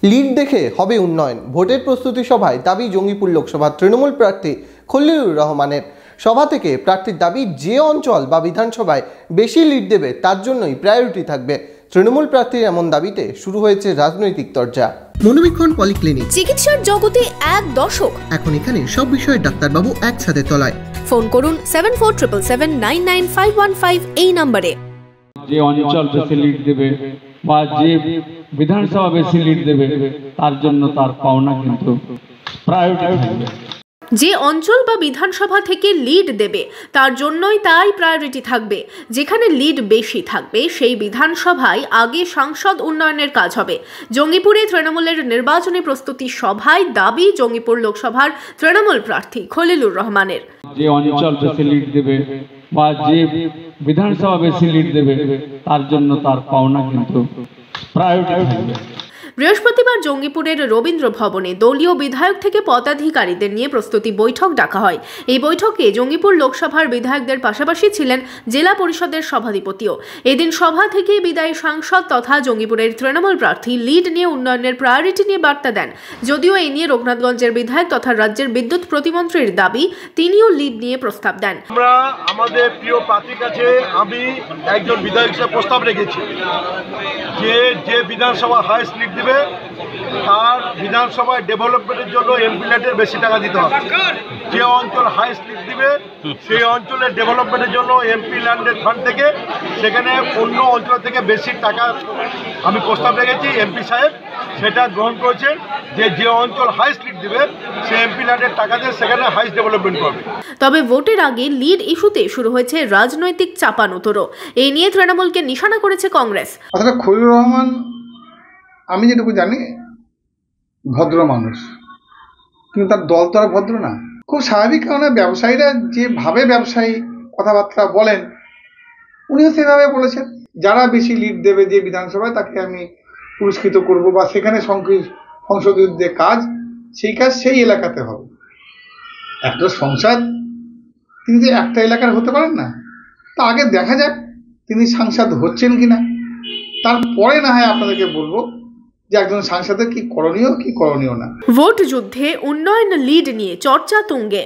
Lead দেখে হবে উন্নয়ন, ভোটের প্রস্তুতি সভায় দাবি জঙ্গিপুর লোকসভা তৃণমূল প্রার্থী খলিলুর রহমানের। সভা থেকে প্রার্থীর দাবি, যে অঞ্চল বা বিধানসভায় বেশি লিড দেবে তার জন্যই প্রায়োরিটি থাকবে। তৃণমূল প্রার্থীর এমন দাবিতে শুরু হয়েছে রাজনৈতিক চর্চা। মনোবীক্ষণ পলিক্লিনিক, চিকিৎসার জগতে এক দশক। এখন এখানে সব বিষয়ে ডাক্তারবাবু একসাথে তলায়। ফোন করুন 7477799515 এই নম্বরে। যে অঞ্চল বেশি লিড দেবে বা যে বিধানসভা বেশি লিড দেবে তার জন্য তার পাওনা কিন্তু প্রায়োরিটি থাকবে। যে অঞ্চল বা বিধানসভা থেকে লিড দেবে তার জন্যই তাই প্রায়োরিটি থাকবে। যেখানে লিড বেশি থাকবে সেই বিধানসভায় আগে সাংসদ উন্নয়নের কাজ হবে। জঙ্গিপুরে তৃণমূলের নির্বাচনী প্রস্তুতি সভায় দাবি জঙ্গিপুর লোকসভার তৃণমূল প্রার্থী খলিলুর রহমানের। যে অঞ্চল বেশি লিড দেবে বা যে বিধানসভা বেশি লিড দেবে তার জন্য তার পাওনা কিন্তু প্রায়োরিটি থাকবে। বৃহস্পতিবার জঙ্গিপুরের রবীন্দ্র ভবনে দলীয় বিধায়ক থেকে পদাধিকারীদের নিয়ে প্রস্তুতি বৈঠক ডাকা হয়। এই বৈঠকে জঙ্গিপুর লোকসভার বিধায়কদের পাশাপাশি ছিলেন জেলা পরিষদের সভাধিপতিও। এদিন সভা থেকে বিদায়ী সাংসদ তথা জঙ্গিপুরের তৃণমূল প্রার্থী লিড নিয়ে উন্নয়নের প্রায়োরিটি নিয়ে বার্তা দেন। যদিও এই নিয়ে রঘুনাথগঞ্জের বিধায়ক তথা রাজ্যের বিদ্যুৎ প্রতিমন্ত্রীর দাবি, তিনিও লিড নিয়ে প্রস্তাব দেন। আমরা আমাদের প্রিয় প্রার্থীর কাছে আমি একজন বিধায়ক হিসেবে প্রস্তাব রেখেছি যে বিধানসভা হাইস্ট লিড দিবে তার বিধানসভায় ডেভেলপমেন্টের জন্য এমপি ল্যান্ডের বেশি টাকা দিতে হবে। যে অঞ্চল হাইস্ট লিড দিবে সেই অঞ্চলের ডেভেলপমেন্টের জন্য এমপি ল্যান্ডের ফান্ড থেকে সেখানে অন্য অঞ্চল থেকে বেশি টাকা আমি প্রস্তাব রেখেছি। এমপি সাহেব সেটা গ্রহণ করেছেন যে অঞ্চল হাইস্ট লিড দিবে সে এমপি ল্যান্ডের টাকা দিয়ে সেখানে হাইস্ট ডেভেলপমেন্ট করবে। তবে ভোটের আগে লিড ইস্যুতে শুরু হয়েছে রাজনৈতিক চাপানুতোরও। এই নিয়ে তৃণমূলকে নিশানা করেছে কংগ্রেস। খলিলুর রহমান, আমি যেটুকু জানি, ভদ্র মানুষ, কিন্তু তার দল তো আর ভদ্র না। খুব স্বাভাবিক, কারণ ব্যবসায়ীরা যেভাবে ব্যবসায়ী কথাবার্তা বলেন উনিও সেভাবে বলেছেন। যারা বেশি লিড দেবে যে বিধানসভায় তাকে আমি পুরস্কৃত করব বা সেখানে সংসদীয় যে কাজ সেই কাজ সেই এলাকাতে হবে। একটা সংসদ তিনি যে একটা এলাকার হতে পারেন না, তা আগে দেখা যাক তিনি সাংসদ হচ্ছেন কিনা, তারপরে না হয় আপনাদেরকে বলবো যে একজন সাংসদের কি করণীয় কি করণীয় না। ভোট যুদ্ধে উন্নয়ন লিড নিয়ে চর্চা তুঙ্গে।